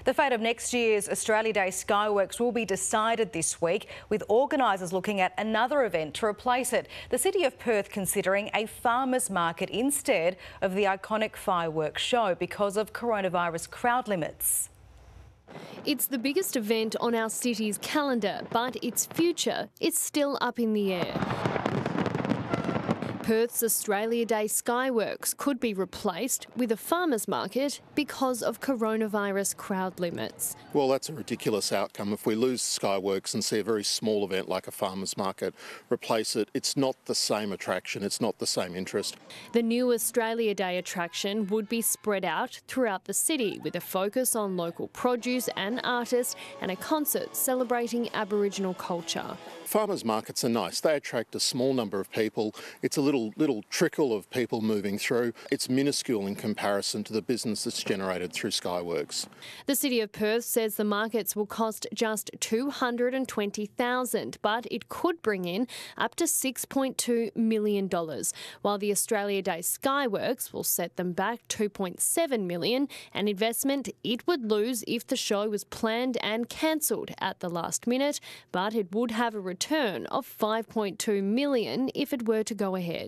The fate of next year's Australia Day Skyworks will be decided this week, with organisers looking at another event to replace it. The City of Perth considering a farmers market instead of the iconic fireworks show because of coronavirus crowd limits. It's the biggest event on our city's calendar, but its future is still up in the air. Perth's Australia Day Skyworks could be replaced with a farmers market because of coronavirus crowd limits. Well, that's a ridiculous outcome. If we lose Skyworks and see a very small event like a farmers market replace it, it's not the same attraction, it's not the same interest. The new Australia Day attraction would be spread out throughout the city with a focus on local produce and artists and a concert celebrating Aboriginal culture. Farmers markets are nice. They attract a small number of people. It's a little trickle of people moving through. It's minuscule in comparison to the business that's generated through Skyworks. The City of Perth says the markets will cost just $220,000, but it could bring in up to $6.2 million, while the Australia Day Skyworks will set them back $2.7 million, an investment it would lose if the show was planned and cancelled at the last minute, but it would have a return of $5.2 million if it were to go ahead.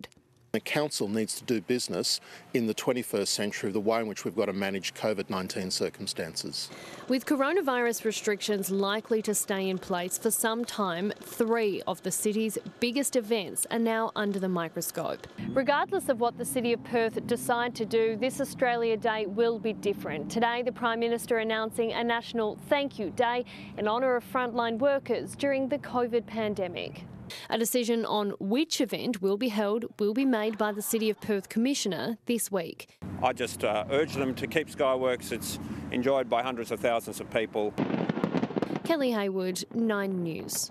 The council needs to do business in the 21st century, the way in which we've got to manage COVID-19 circumstances. With coronavirus restrictions likely to stay in place for some time, 3 of the city's biggest events are now under the microscope. Regardless of what the City of Perth decide to do, this Australia Day will be different. Today, the Prime Minister announcing a National Thank You Day in honour of frontline workers during the COVID pandemic. A decision on which event will be held will be made by the City of Perth Commissioner this week. I just urge them to keep Skyworks. It's enjoyed by hundreds of thousands of people. Kelly Hayward, 9 News.